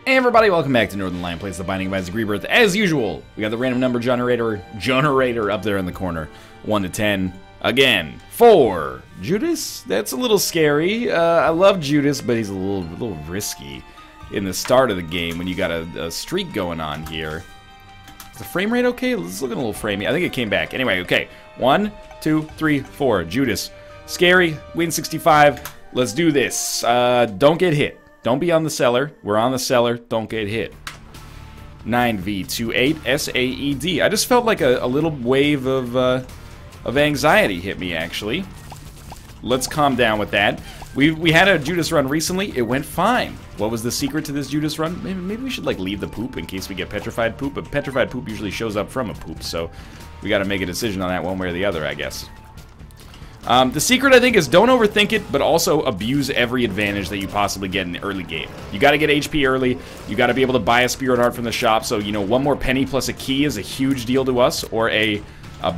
Hey everybody, welcome back to Northern Lion Plays the Binding of Isaac Rebirth. As usual, we got the random number generator up there in the corner. 1 to 10. Again, 4. Judas? That's a little scary. I love Judas, but he's a little risky in the start of the game when you got a streak going on here. Is the frame rate okay? It's looking a little framey. I think it came back. Anyway, okay. 1, 2, 3, 4. Judas. Scary. Win 65. Let's do this. Don't get hit. Don't be on the cellar. We're on the cellar. Don't get hit. 9V28 SAED. I just felt like a little wave of anxiety hit me, actually. Let's calm down with that. We had a Judas run recently. It went fine. What was the secret to this Judas run? Maybe we should, like, leave the poop in case we get petrified poop. But petrified poop usually shows up from a poop, so we got to make a decision on that one way or the other, I guess. The secret, I think, is don't overthink it, but also abuse every advantage that you possibly get in the early game. You got to get HP early. You got to be able to buy a spirit heart from the shop. So, you know, one more penny plus a key is a huge deal to us. Or a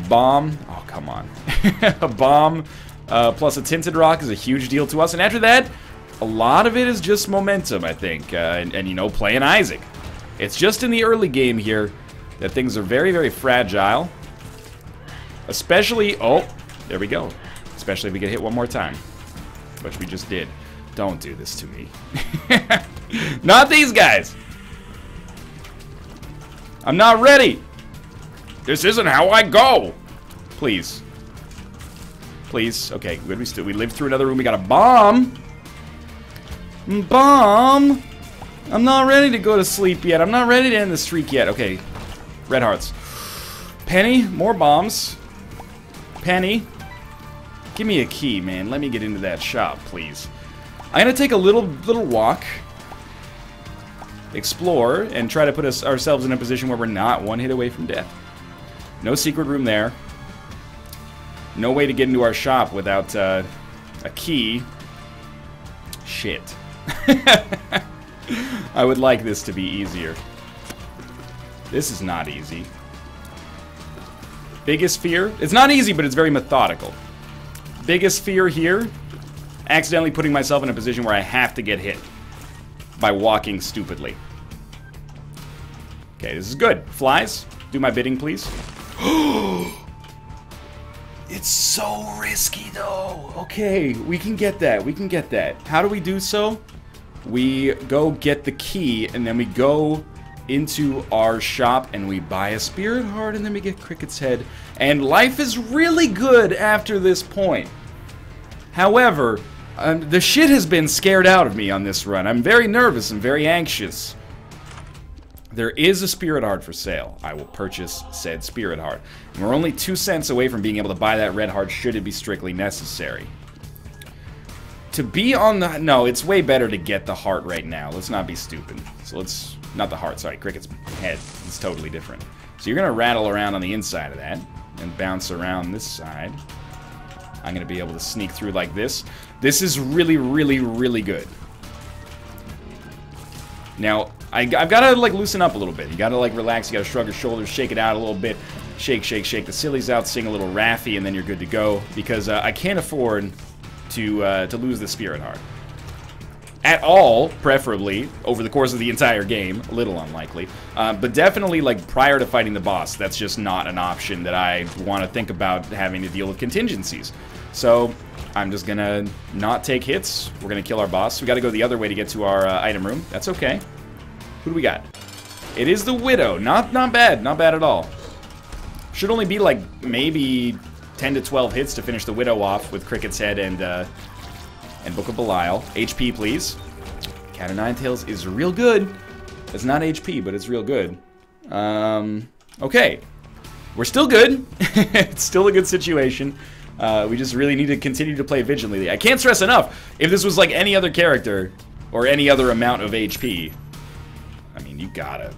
bomb. Oh, come on. A bomb plus a tinted rock is a huge deal to us. And after that, a lot of it is just momentum, I think. And, you know, playing Isaac. It's just in the early game here that things are very, very fragile. Especially... Oh, there we go. Especially if we get hit one more time. Which we just did. Don't do this to me. Not these guys! I'm not ready! This isn't how I go! Please. Please. Okay, good. We lived through another room. We got a bomb! Bomb! I'm not ready to go to sleep yet. I'm not ready to end the streak yet. Okay. Red hearts. Penny. More bombs. Penny. Give me a key, man. Let me get into that shop, please. I'm gonna take a little walk, explore, and try to put ourselves in a position where we're not one hit away from death. No secret room there. No way to get into our shop without a key. Shit. I would like this to be easier. This is not easy. Biggest fear? It's not easy, but it's very methodical. Biggest fear here, accidentally putting myself in a position where I have to get hit by walking stupidly. Okay, this is good. Flies, do my bidding, please. It's so risky, though. Okay, we can get that. We can get that. How do we do so? We go get the key, and then we go into our shop and we buy a spirit heart, and then we get Cricket's head, and life is really good after this point. However, the shit has been scared out of me on this run. I'm very nervous and very anxious. There is a spirit heart for sale. I will purchase said spirit heart, and we're only 2 cents away from being able to buy that red heart should it be strictly necessary. To be on the... No, it's way better to get the heart right now. Let's not be stupid. So let's... Not the heart, sorry. Cricket's head. It's totally different. So you're going to rattle around on the inside of that and bounce around this side. I'm going to be able to sneak through like this. This is really, really, really good. Now, I've got to, like, loosen up a little bit. You got to, like, relax. You got to shrug your shoulders, shake it out a little bit. Shake, shake, shake the sillies out, sing a little Raffy, and then you're good to go. Because I can't afford to lose the spirit heart. At all, preferably, over the course of the entire game. A little unlikely. But definitely, like, prior to fighting the boss, that's just not an option that I want to think about having to deal with contingencies. So, I'm just gonna not take hits. We're gonna kill our boss. We gotta go the other way to get to our item room. That's okay. Who do we got? It is the Widow. Not bad. Not bad at all. Should only be, like, maybe 10 to 12 hits to finish the Widow off with Cricket's head and Book of Belial. HP, please. Cat of Nine Tails is real good. It's not HP, but it's real good. Okay. We're still good. It's still a good situation. We just really need to continue to play vigilantly. I can't stress enough, if this was like any other character, or any other amount of HP, I mean, you gotta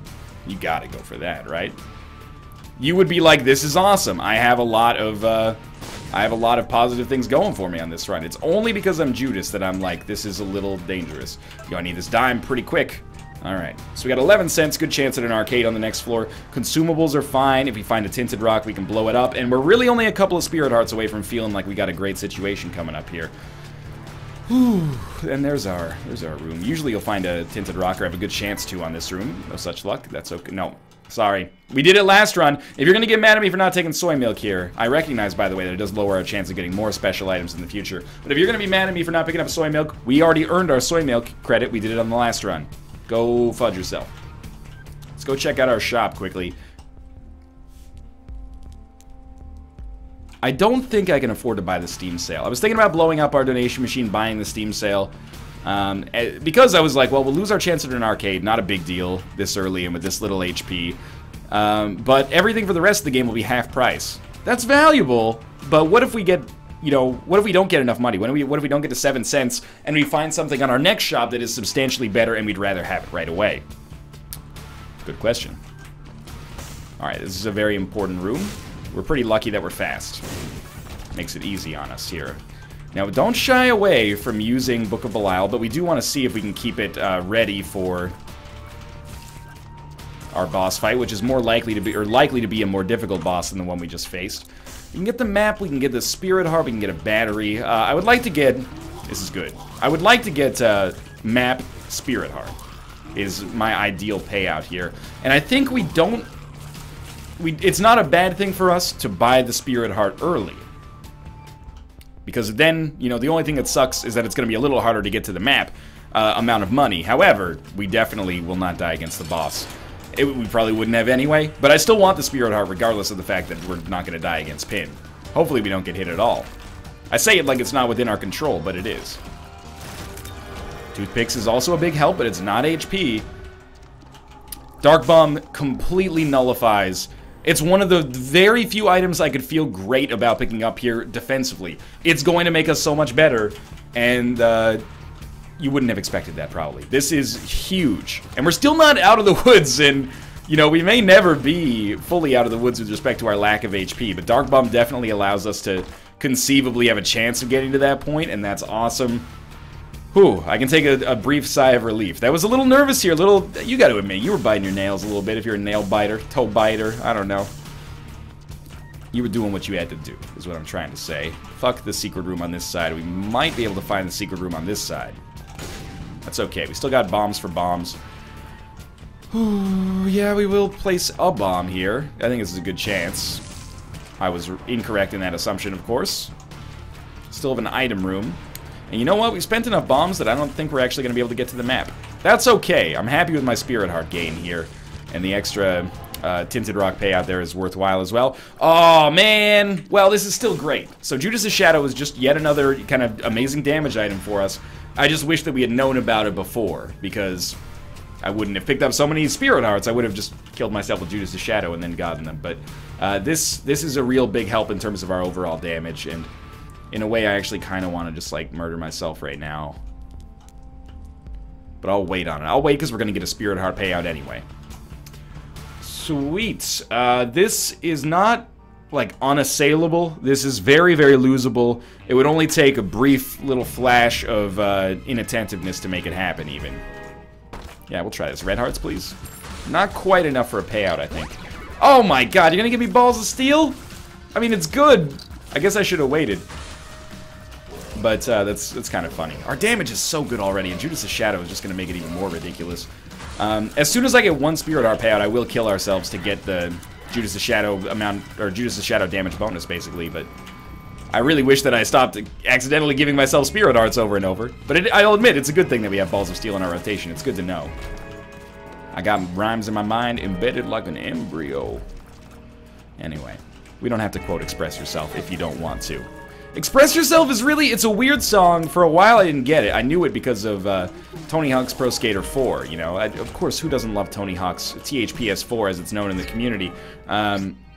go for that, right? You would be like, this is awesome. I have a lot of positive things going for me on this run. It's only because I'm Judas that I'm like, this is a little dangerous. Yo, I need this dime pretty quick. Alright, so we got 11 cents, good chance at an arcade on the next floor. Consumables are fine. If we find a tinted rock, we can blow it up. And we're really only a couple of spirit hearts away from feeling like we got a great situation coming up here. Whew. And there's our room. Usually you'll find a tinted rock or have a good chance to on this room. No such luck. That's okay. No. Sorry. We did it last run. If you're going to get mad at me for not taking soy milk here, I recognize, by the way, that it does lower our chance of getting more special items in the future. But if you're going to be mad at me for not picking up soy milk, we already earned our soy milk credit. We did it on the last run. Go fudge yourself. Let's go check out our shop quickly. I don't think I can afford to buy the Steam sale. I was thinking about blowing up our donation machine, buying the Steam sale. Because I was like, well, we'll lose our chance at an arcade. Not a big deal this early and with this little HP. But everything for the rest of the game will be half price. That's valuable, but what if we get, you know, what if we don't get enough money? What if we don't get to 7 cents and we find something on our next shop that is substantially better and we'd rather have it right away? Good question. Alright, this is a very important room. We're pretty lucky that we're fast. Makes it easy on us here. Now, don't shy away from using Book of Belial, but we do want to see if we can keep it ready for our boss fight, which is more likely to be a more difficult boss than the one we just faced. We can get the map, we can get the Spirit Heart, we can get a battery. I would like to get... This is good. I would like to get map Spirit Heart is my ideal payout here. And I think we don't... it's not a bad thing for us to buy the Spirit Heart early. Because then, you know, the only thing that sucks is that it's going to be a little harder to get to the map amount of money. However, we definitely will not die against the boss. We probably wouldn't have anyway, but I still want the Spirit Heart regardless of the fact that we're not going to die against Pin. Hopefully we don't get hit at all. I say it like it's not within our control, but it is. Toothpicks is also a big help, but it's not HP. Dark Bomb completely nullifies... It's one of the very few items I could feel great about picking up here defensively. It's going to make us so much better, and you wouldn't have expected that probably. This is huge. And we're still not out of the woods, and, you know, we may never be fully out of the woods with respect to our lack of HP, but Dark Bomb definitely allows us to conceivably have a chance of getting to that point, and that's awesome. Whew, I can take a brief sigh of relief. That was a little nervous here, you gotta admit, you were biting your nails a little bit if you're a nail biter, toe biter, I don't know. You were doing what you had to do, is what I'm trying to say. Fuck the secret room on this side. We might be able to find the secret room on this side. That's okay, we still got bombs for bombs. Ooh, yeah, we will place a bomb here. I think this is a good chance. I was incorrect in that assumption, of course. Still have an item room. And you know what? We spent enough bombs that I don't think we're actually going to be able to get to the map. That's okay. I'm happy with my Spirit Heart gain here. And the extra Tinted Rock payout there is worthwhile as well. Oh, man! Well, this is still great. So Judas' Shadow is just yet another kind of amazing damage item for us. I just wish that we had known about it before, because I wouldn't have picked up so many Spirit Hearts. I would have just killed myself with Judas' Shadow and then gotten them. But this is a real big help in terms of our overall damage, and in a way, I actually kind of want to just, like, murder myself right now. But I'll wait on it. I'll wait because we're going to get a Spirit Heart payout anyway. Sweet. This is not, like, unassailable. This is very, very losable. It would only take a brief little flash of inattentiveness to make it happen, even. Yeah, we'll try this. Red hearts, please. Not quite enough for a payout, I think. Oh my god, you're going to give me balls of steel? I mean, it's good. I guess I should have waited. But that's kind of funny. Our damage is so good already, and Judas' Shadow is just going to make it even more ridiculous. As soon as I get one Spirit Heart payout, I will kill ourselves to get the Judas' Shadow amount, or Judas' Shadow damage bonus, basically. But I really wish that I stopped accidentally giving myself Spirit Hearts over and over. But I'll admit, it's a good thing that we have Balls of Steel in our rotation. It's good to know. I got rhymes in my mind embedded like an embryo. Anyway, we don't have to quote Express Yourself if you don't want to. Express Yourself is really, it's a weird song. For a while I didn't get it. I knew it because of Tony Hawk's Pro Skater 4, you know. Of course, who doesn't love Tony Hawk's THPS 4 as it's known in the community?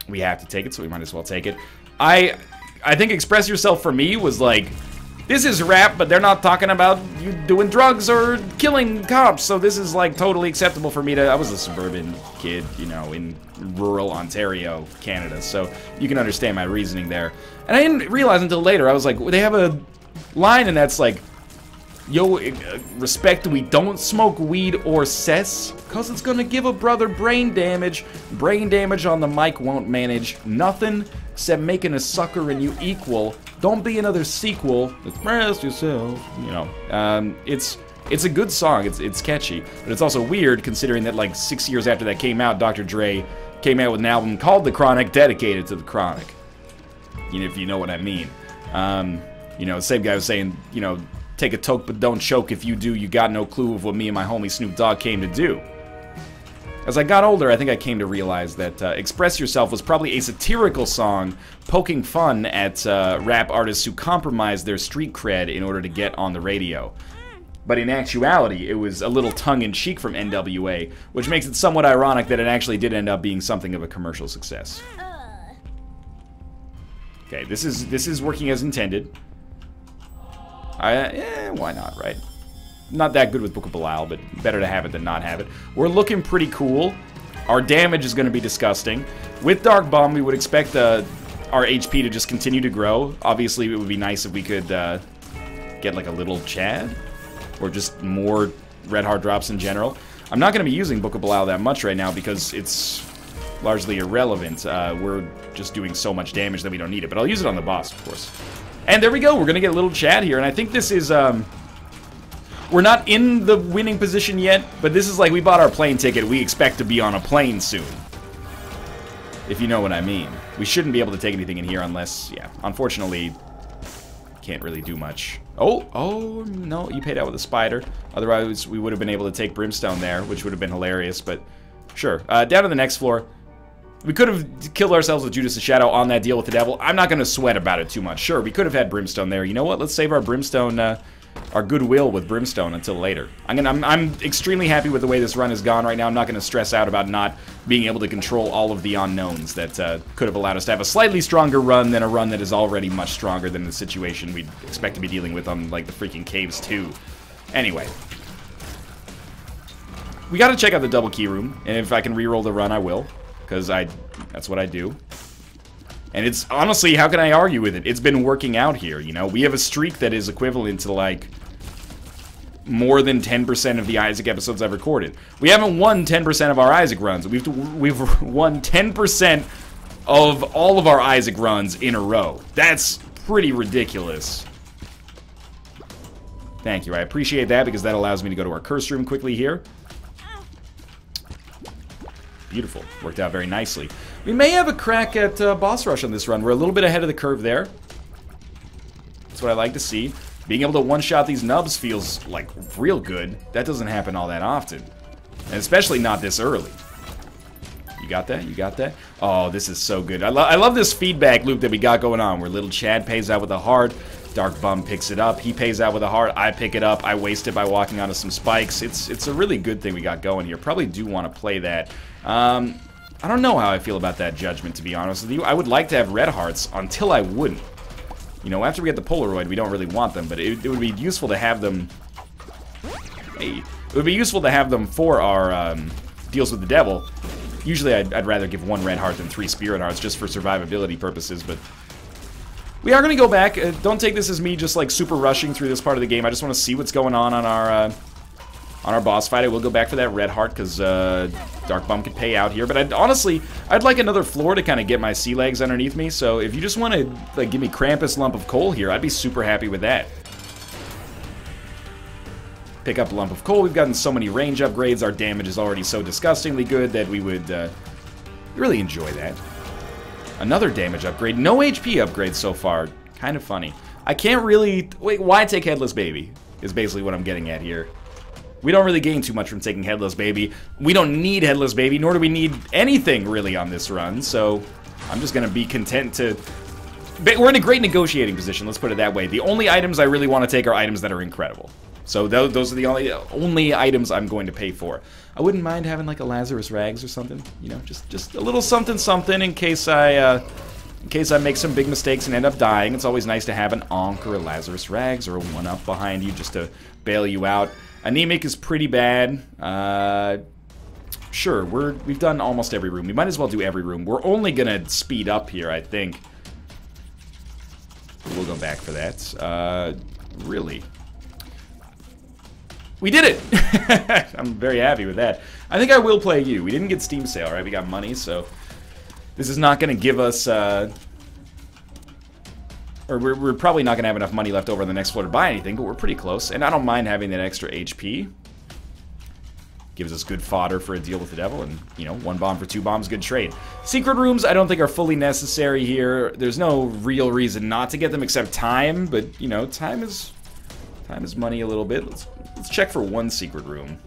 We have to take it, so we might as well take it. I think Express Yourself for me was like, this is rap, but they're not talking about you doing drugs or killing cops, so this is like totally acceptable for me to... I was a suburban kid, you know, in rural Ontario, Canada, so you can understand my reasoning there. And I didn't realize until later, I was like, they have a line and that's like, yo, respect, we don't smoke weed or cess, cause it's gonna give a brother brain damage. Brain damage on the mic won't manage nothing except making a sucker and you equal. Don't be another sequel. Express yourself. You know, it's a good song. It's catchy, but it's also weird considering that like 6 years after that came out, Dr. Dre came out with an album called The Chronic, dedicated to the Chronic. You know, if you know what I mean. You know, the same guy was saying, you know, take a toke but don't choke. If you do, you got no clue of what me and my homie Snoop Dogg came to do. As I got older, I think I came to realize that Express Yourself was probably a satirical song poking fun at rap artists who compromised their street cred in order to get on the radio. But in actuality, it was a little tongue-in-cheek from NWA, which makes it somewhat ironic that it actually did end up being something of a commercial success. Okay, this is working as intended. Why not, right? Not that good with Book of Belial, but better to have it than not have it. We're looking pretty cool. Our damage is going to be disgusting. With Dark Bomb, we would expect our HP to just continue to grow. Obviously, it would be nice if we could get like a little Chad, or just more Red Heart drops in general. I'm not going to be using Book of Belial that much right now because it's largely irrelevant. We're just doing so much damage that we don't need it, but I'll use it on the boss, of course. And there we go, we're going to get a little Chad here, and I think this is, we're not in the winning position yet, but this is like we bought our plane ticket, we expect to be on a plane soon. If you know what I mean. We shouldn't be able to take anything in here unless, yeah, unfortunately, can't really do much. Oh, no, you paid out with a spider. Otherwise, we would have been able to take Brimstone there, which would have been hilarious, but sure. Down to the next floor. We could have killed ourselves with Judas Shadow on that deal with the devil. I'm not going to sweat about it too much. Sure, we could have had Brimstone there. You know what? Let's save our Brimstone, our goodwill with Brimstone until later. I'm extremely happy with the way this run has gone right now. I'm not going to stress out about not being able to control all of the unknowns that could have allowed us to have a slightly stronger run than a run that is already much stronger than the situation we'd expect to be dealing with on, like, the freaking Caves 2. Anyway. We got to check out the double key room, and if I can reroll the run, I will. Because that's what I do. And it's, honestly, how can I argue with it? It's been working out here, you know? We have a streak that is equivalent to, like, more than 10% of the Isaac episodes I've recorded. We haven't won 10% of our Isaac runs. We've won 10% of all of our Isaac runs in a row. That's pretty ridiculous. Thank you, I appreciate that because that allows me to go to our curse room quickly here. Beautiful. Worked out very nicely. We may have a crack at boss rush on this run. We're a little bit ahead of the curve there. That's what I like to see. Being able to one-shot these nubs feels, like, real good. That doesn't happen all that often. And especially not this early. You got that? You got that? Oh, this is so good. I love this feedback loop that we got going on, where little Chad pays out with a heart, Dark Bum picks it up, he pays out with a heart, I pick it up, I waste it by walking onto some spikes. It's a really good thing we got going here. Probably do want to play that. I don't know how I feel about that judgment, to be honest with you. I would like to have red hearts until I wouldn't. You know, after we get the Polaroid, we don't really want them, but it would be useful to have them... Hey, it would be useful to have them for our deals with the devil. Usually I'd rather give 1 red heart than 3 spirit hearts just for survivability purposes, but... We are going to go back. Don't take this as me just, like, super rushing through this part of the game. I just want to see what's going on our boss fight. I will go back for that red heart because Dark Bum could pay out here. But I'd like another floor to kind of get my sea legs underneath me. So if you just want to, like, give me Krampus Lump of Coal here, I'd be super happy with that. Pick up Lump of Coal. We've gotten so many range upgrades. Our damage is already so disgustingly good that we would really enjoy that. Another damage upgrade. No HP upgrades so far. Kind of funny. I can't really... Wait, why take Headless Baby? Is basically what I'm getting at here. We don't really gain too much from taking Headless Baby. We don't need Headless Baby, nor do we need anything really on this run, so I'm just going to be content to... We're in a great negotiating position, let's put it that way. The only items I really want to take are items that are incredible. So those are the only items I'm going to pay for. I wouldn't mind having like a Lazarus Rags or something, you know, just a little something in case I make some big mistakes and end up dying. It's always nice to have an Ankh or a Lazarus Rags or a 1-up behind you just to bail you out. Anemic is pretty bad. Sure, we've done almost every room. We might as well do every room. We're only gonna speed up here, I think. We'll go back for that. Really? We did it! I'm very happy with that. I think I will play you. We didn't get Steam sale, right? We got money, so... This is not gonna give us, or we're probably not going to have enough money left over on the next floor to buy anything, but we're pretty close. And I don't mind having that extra HP. Gives us good fodder for a deal with the devil, and, you know, 1 bomb for 2 bombs, good trade. Secret rooms I don't think are fully necessary here. There's no real reason not to get them except time, but, you know, time is money a little bit. Let's check for 1 secret room.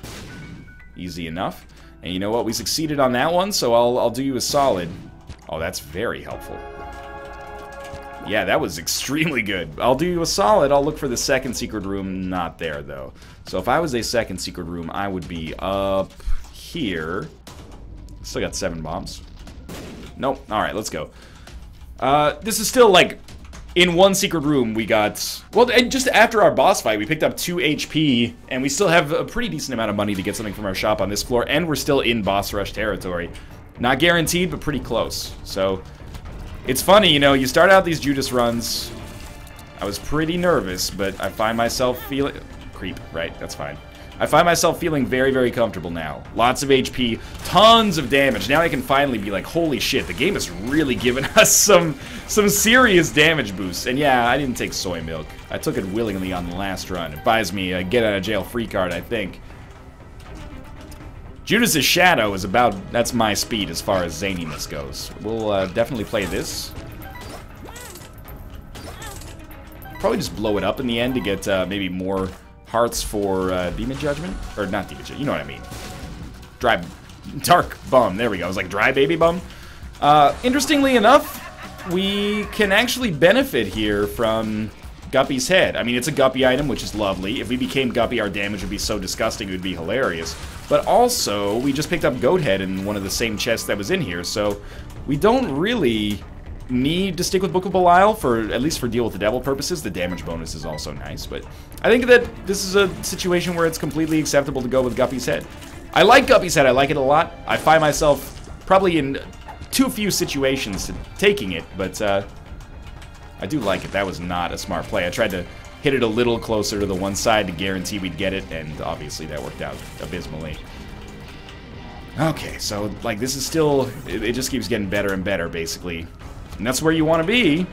Easy enough. And you know what? We succeeded on that one, so I'll do you a solid. Oh, that's very helpful. Yeah, that was extremely good. I'll do you a solid. I'll look for the 2nd secret room. Not there, though. So if I was a 2nd secret room, I would be up here. Still got 7 bombs. Nope. Alright, let's go. This is still, like, in 1 secret room, we got... Well, just after our boss fight, we picked up 2 HP, and we still have a pretty decent amount of money to get something from our shop on this floor, and we're still in boss rush territory. Not guaranteed, but pretty close. So... It's funny, you know, you start out these Judas runs. I was pretty nervous, but I find myself feeling... Creep, right, that's fine. I find myself feeling very, very comfortable now. Lots of HP, tons of damage. Now I can finally be like, holy shit, the game has really given us some serious damage boosts. And yeah, I didn't take soy milk. I took it willingly on the last run. It buys me a get-out-of-jail-free card, I think. Judas' Shadow is about, that's my speed as far as zaniness goes. We'll definitely play this. Probably just blow it up in the end to get maybe more hearts for Demon Judgment. Or not Demon Judgment, you know what I mean. Dark Bum, there we go. I was like, Dry Baby Bum. Interestingly enough, we can actually benefit here from Guppy's Head. I mean, it's a Guppy item, which is lovely. If we became Guppy, our damage would be so disgusting, it would be hilarious. But also, we just picked up Goat Head in one of the same chests that was in here, so we don't really need to stick with Book of Belial, for at least for Deal with the Devil purposes. The damage bonus is also nice, but I think that this is a situation where it's completely acceptable to go with Guppy's Head. I like Guppy's Head, I like it a lot. I find myself probably in too few situations to taking it, but I do like it. That was not a smart play. I tried to hit it a little closer to the one side to guarantee we'd get it, and obviously that worked out abysmally. Okay, so, like, this is still... It just keeps getting better and better, basically. And that's where you want to be.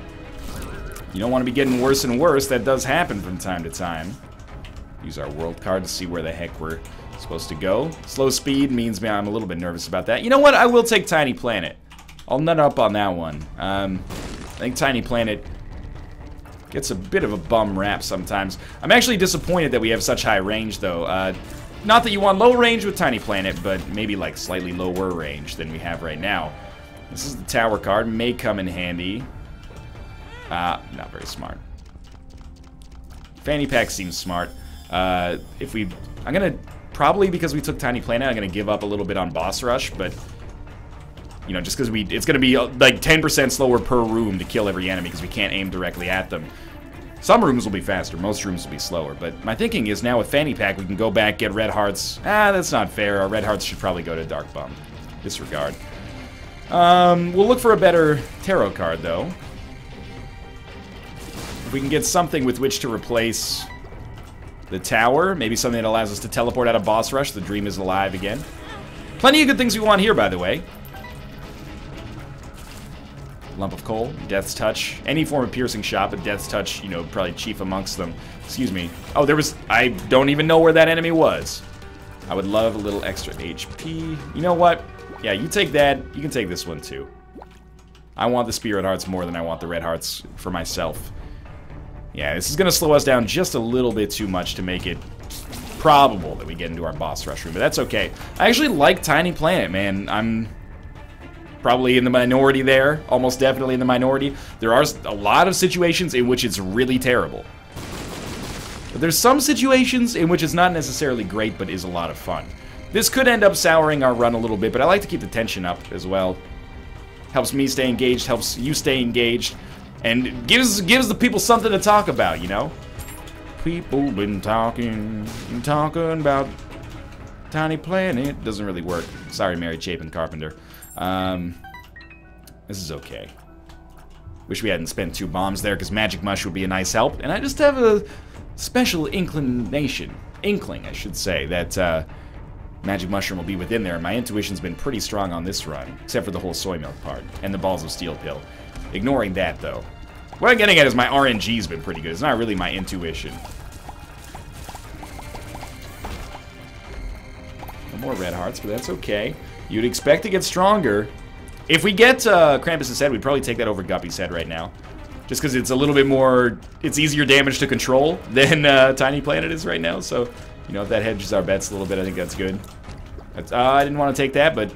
You don't want to be getting worse and worse. That does happen from time to time. Use our world card to see where the heck we're supposed to go. Slow speed means I'm a little bit nervous about that. You know what? I will take Tiny Planet. I'll nut up on that one. I think Tiny Planet gets a bit of a bum rap sometimes. I'm actually disappointed that we have such high range, though. Not that you want low range with Tiny Planet, but maybe like slightly lower range than we have right now. This is the Tower card. May come in handy. Not very smart. Fanny Pack seems smart. I'm gonna, probably because we took Tiny Planet, I'm gonna give up a little bit on Boss Rush, but... You know, just because it's going to be like 10% slower per room to kill every enemy because we can't aim directly at them. Some rooms will be faster, most rooms will be slower. But my thinking is now with Fanny Pack, we can go back, get red hearts. That's not fair. Our red hearts should probably go to Dark Bum. Disregard. We'll look for a better tarot card, though. If we can get something with which to replace the tower, maybe something that allows us to teleport out of Boss Rush, the dream is alive again. Plenty of good things we want here, by the way. Lump of Coal, Death's Touch, any form of piercing shot, but Death's Touch, you know, probably chief amongst them. Excuse me. Oh, there was... I don't even know where that enemy was. I would love a little extra HP. You know what? Yeah, you take that. You can take this one, too. I want the Spirit Hearts more than I want the Red Hearts for myself. Yeah, this is going to slow us down just a little bit too much to make it probable that we get into our boss rush room, but that's okay. I actually like Tiny Planet, man. I'm... probably in the minority there, almost definitely in the minority. There are a lot of situations in which it's really terrible. But there's some situations in which it's not necessarily great, but is a lot of fun. This could end up souring our run a little bit, but I like to keep the tension up as well. Helps me stay engaged, helps you stay engaged, and gives the people something to talk about, you know? People been talking about Tiny Planet. Doesn't really work. Sorry, Mary Chapin Carpenter. This is okay. Wish we hadn't spent 2 bombs there, because Magic Mush would be a nice help. And I just have a special inkling, I should say, that Magic Mushroom will be within there. My intuition's been pretty strong on this run, except for the whole soy milk part, and the Balls of Steel pill. Ignoring that, though. What I'm getting at is my RNG's been pretty good. It's not really my intuition. No more red hearts, but that's okay. You'd expect to get stronger. If we get Krampus' head, we'd probably take that over Guppy's head right now. Just because it's a little bit more... It's easier damage to control than Tiny Planet is right now. So, you know, if that hedges our bets a little bit, I think that's good. I didn't want to take that, but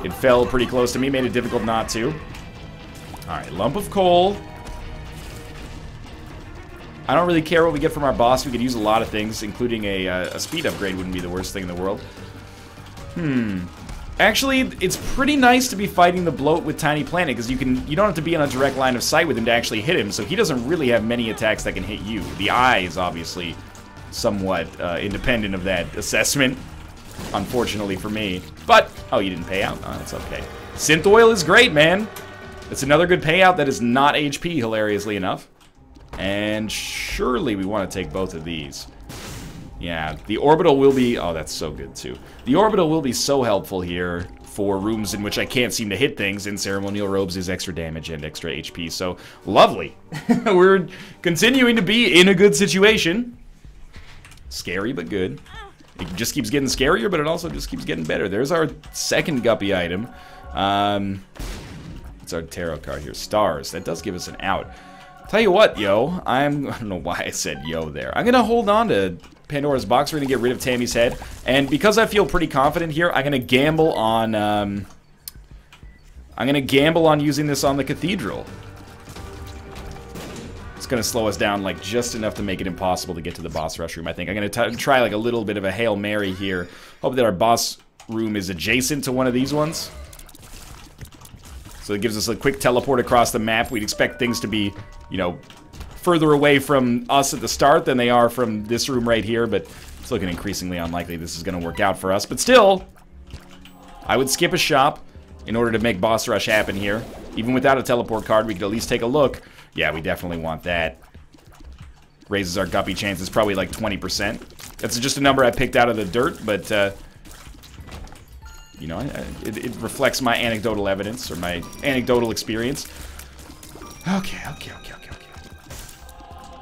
it fell pretty close to me. Made it difficult not to. Alright, lump of coal. I don't really care what we get from our boss. We could use a lot of things, including a speed upgrade wouldn't be the worst thing in the world. Actually, it's pretty nice to be fighting the bloat with Tiny Planet, because you don't have to be on a direct line of sight with him to actually hit him, so he doesn't really have many attacks that can hit you. The eye is obviously somewhat independent of that assessment, unfortunately for me. But, oh, you didn't pay out? Oh, that's okay. Synth Oil is great, man. It's another good payout that is not HP, hilariously enough. And surely we want to take both of these. Yeah, the orbital will be... Oh, that's so good, too. The orbital will be so helpful here for rooms in which I can't seem to hit things, and Ceremonial Robes is extra damage and extra HP, so lovely. We're continuing to be in a good situation. Scary, but good. It just keeps getting scarier, but it also just keeps getting better. There's our second Guppy item. It's our tarot card here. Stars. That does give us an out. Tell you what, yo. I don't know why I said yo there. I'm going to hold on to Pandora's box. We're going to get rid of Tammy's head. And because I feel pretty confident here, I'm going to gamble on... I'm going to gamble on using this on the Cathedral. It's going to slow us down like just enough to make it impossible to get to the boss rush room, I think. I'm going to try like a little bit of a Hail Mary here. Hope that our boss room is adjacent to one of these ones. So it gives us a quick teleport across the map. We'd expect things to be, you know, further away from us at the start than they are from this room right here, but it's looking increasingly unlikely this is going to work out for us. But still, I would skip a shop in order to make boss rush happen here. Even without a teleport card, we could at least take a look. Yeah, we definitely want that. Raises our Guppy chances probably like 20%. That's just a number I picked out of the dirt, but... you know, it reflects my anecdotal evidence, or my anecdotal experience. Okay.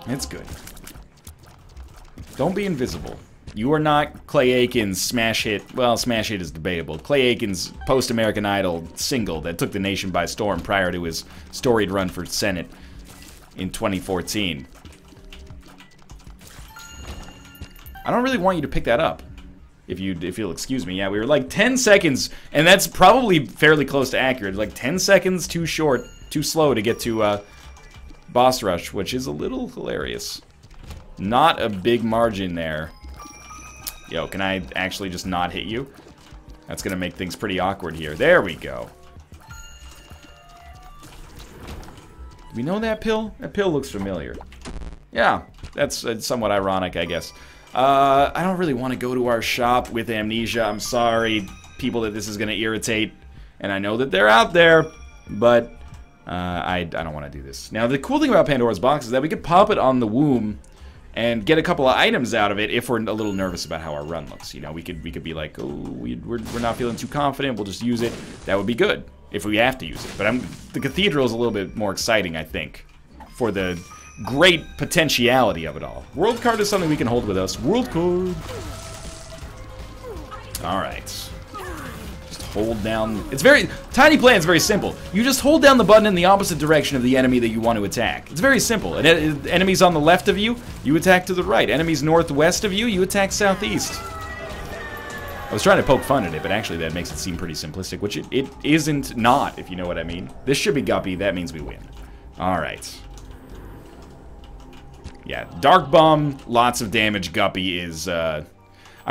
It's good. Don't be invisible. You are not Clay Aiken's smash hit. Well, smash hit is debatable. Clay Aiken's post-American Idol single that took the nation by storm prior to his storied run for Senate in 2014. I don't really want you to pick that up. If you'll excuse me. Yeah, we were like 10 seconds, and that's probably fairly close to accurate. Like 10 seconds too short, too slow to get to boss rush, which is a little hilarious. Not a big margin there. Yo, can I actually just not hit you? That's gonna make things pretty awkward here. There we go. Do we know that pill? That pill looks familiar. Yeah, that's somewhat ironic, I guess. I don't really want to go to our shop with amnesia. I'm sorry, people, that this is going to irritate. And I know that they're out there, but I don't want to do this. Now, the cool thing about Pandora's box is that we could pop it on the womb and get a couple of items out of it if we're a little nervous about how our run looks. You know, we could be like, oh, we're not feeling too confident. We'll just use it. That would be good if we have to use it. But the Cathedral is a little bit more exciting, I think, for the great potentiality of it all. World card is something we can hold with us. World card. Alright. Just hold down. It's very... Tiny Planet's very simple. You just hold down the button in the opposite direction of the enemy that you want to attack. It's very simple. Enemies on the left of you, you attack to the right. Enemies northwest of you, you attack southeast. I was trying to poke fun at it, but actually that makes it seem pretty simplistic, which it isn't not, if you know what I mean. This should be Guppy. That means we win. Alright. Yeah, Dark Bum, lots of damage. Guppy is, I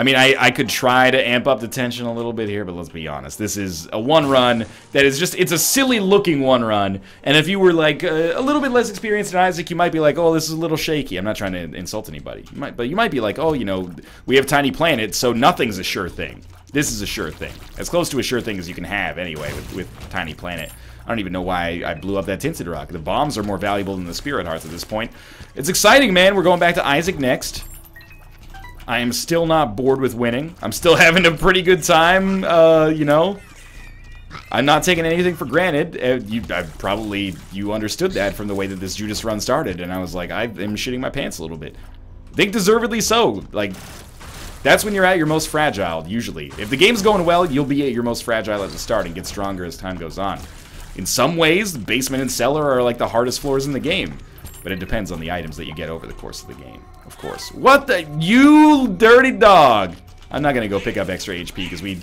mean, I could try to amp up the tension a little bit here, but let's be honest. This is a one-run that is just, it's a silly-looking one-run. And if you were, like, a little bit less experienced than Isaac, you might be like, oh, this is a little shaky. I'm not trying to insult anybody. But you might be like, oh, you know, we have Tiny Planet, so nothing's a sure thing. This is a sure thing. As close to a sure thing as you can have, anyway, with Tiny Planet. I don't even know why I blew up that Tinted Rock. The bombs are more valuable than the Spirit Hearts at this point. It's exciting, man. We're going back to Isaac next. I am still not bored with winning. I'm still having a pretty good time, you know. I'm not taking anything for granted. You understood that from the way that this Judas run started, and I was like, I am shitting my pants a little bit. I think deservedly so. Like, that's when you're at your most fragile, usually. If the game's going well, you'll be at your most fragile at the start and get stronger as time goes on. In some ways, the basement and cellar are like the hardest floors in the game, but it depends on the items that you get over the course of the game, of course. What the? You dirty dog! I'm not gonna go pick up extra HP because we,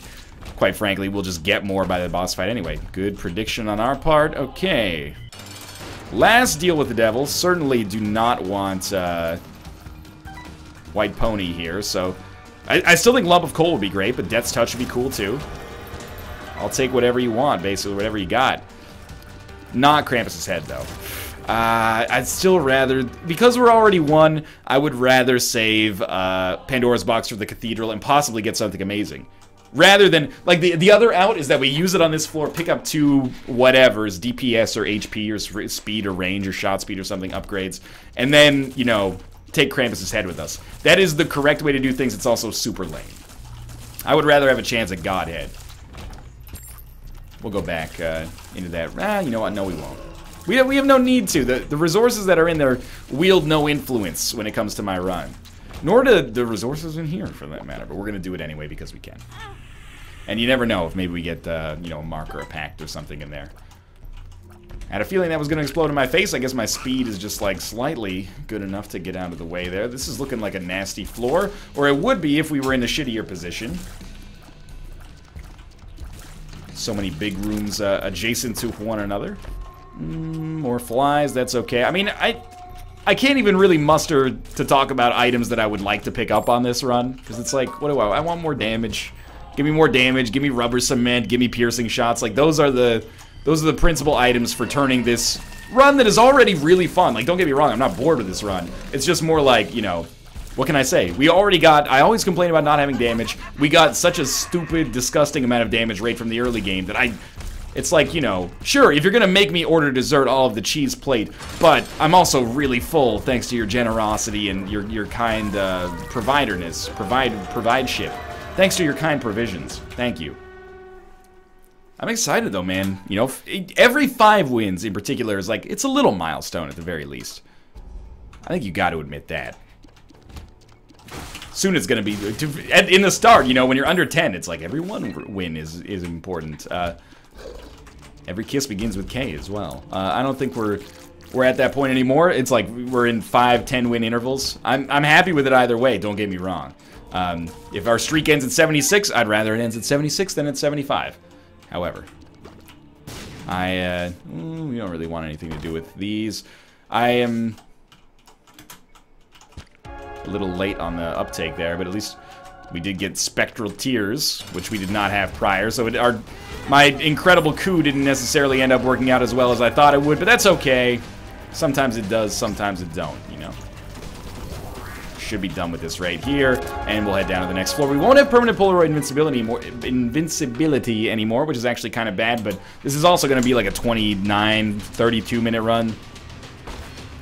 quite frankly, will just get more by the boss fight anyway. Good prediction on our part. Okay. Last deal with the devil. Certainly do not want White Pony here, so I still think Lump of Coal would be great, but Death's Touch would be cool too. I'll take whatever you want, basically, whatever you got. Not Krampus's head, though. I'd still rather, because we're already one, I would rather save Pandora's Box for the Cathedral and possibly get something amazing. Rather than, like, the other out is that we use it on this floor, pick up 2 whatevers, DPS or HP or speed or range or shot speed or something, upgrades, and then, you know, take Krampus's head with us. That is the correct way to do things. It's also super lame. I would rather have a chance at Godhead. We'll go back into that. You know what? No, we won't. We have no need to. The resources that are in there wield no influence when it comes to my run. Nor do the resources in here, for that matter. But we're going to do it anyway because we can. And you never know if maybe we get, you know, a mark or a pact or something in there. I had a feeling that was going to explode in my face. I guess my speed is just, like, slightly good enough to get out of the way there. This is looking like a nasty floor. Or it would be if we were in a shittier position. So many big rooms adjacent to one another. More flies, that's okay. I mean, I can't even really muster to talk about items that I would like to pick up on this run. Because it's like, what do I want more damage. Give me more damage, give me rubber cement, give me piercing shots. Like, those are the principal items for turning this run that is already really fun. Like, don't get me wrong, I'm not bored with this run. It's just more like, you know, what can I say? We already got, I always complain about not having damage. We got such a stupid, disgusting amount of damage right from the early game that it's like, you know, sure, if you're gonna make me order dessert all of the cheese plate, but I'm also really full thanks to your generosity and your kind provideship. Thanks to your kind provisions. Thank you. I'm excited though, man. You know, every 5 wins in particular is like, it's a little milestone at the very least. I think you got to admit that. Soon it's going to be, in the start, you know, when you're under 10, it's like every 1 win is important. Every kiss begins with K as well. I don't think we're at that point anymore. It's like we're in 5-10 win intervals. I'm happy with it either way, don't get me wrong. If our streak ends at 76, I'd rather it ends at 76 than at 75. However, we don't really want anything to do with these. I am a little late on the uptake there, but at least we did get Spectral Tears, which we did not have prior, so my incredible coup didn't necessarily end up working out as well as I thought it would, but that's okay. Sometimes it does, sometimes it don't, you know. Should be done with this right here, and we'll head down to the next floor. We won't have permanent Polaroid invincibility anymore, which is actually kind of bad, but this is also going to be like a 29, 32-minute run.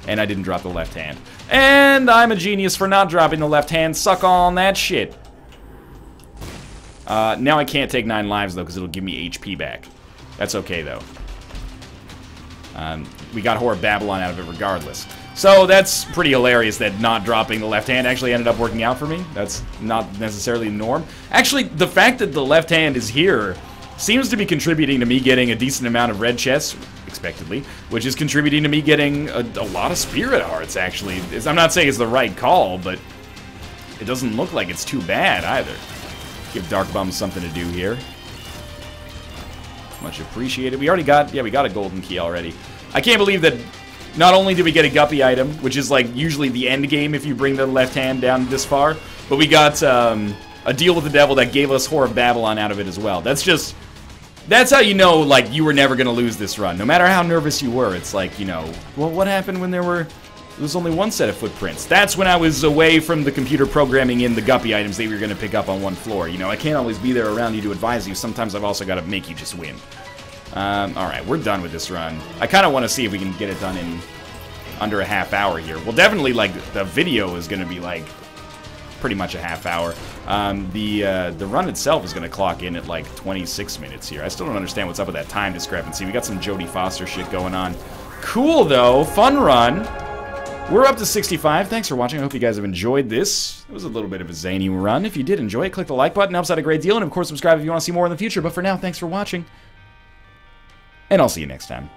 And I didn't drop the left hand. And I'm a genius for not dropping the left hand. Suck on that shit. Now I can't take 9 lives, though, because it'll give me HP back. That's okay, though. We got Whore of Babylon out of it regardless. So that's pretty hilarious that not dropping the left hand actually ended up working out for me. That's not necessarily the norm. Actually, the fact that the left hand is here seems to be contributing to me getting a decent amount of red chests, expectedly, which is contributing to me getting a lot of spirit hearts, actually. I'm not saying it's the right call, but it doesn't look like it's too bad either. Give Dark Bum something to do here. Much appreciated. We already got, yeah, we got a golden key already. I can't believe that not only did we get a Guppy item, which is like usually the end game if you bring the left hand down this far, but we got a deal with the devil that gave us Whore of Babylon out of it as well. That's how you know, like, you were never going to lose this run. No matter how nervous you were, it's like, you know, well, what happened when there was only 1 set of footprints? That's when I was away from the computer programming in the Guppy items that we were going to pick up on 1 floor. You know, I can't always be there around you to advise you. Sometimes I've also got to make you just win. Alright, we're done with this run. I kind of want to see if we can get it done in under a half hour here. Well, definitely, like, the video is going to be, like, pretty much a half hour. The run itself is going to clock in at like 26 minutes here. I still don't understand what's up with that time discrepancy. We got some Jodie Foster shit going on. Cool, though. Fun run. We're up to 65. Thanks for watching. I hope you guys have enjoyed this. It was a little bit of a zany run. If you did enjoy it, click the like button. It helps out a great deal. And, of course, subscribe if you want to see more in the future. But for now, thanks for watching. And I'll see you next time.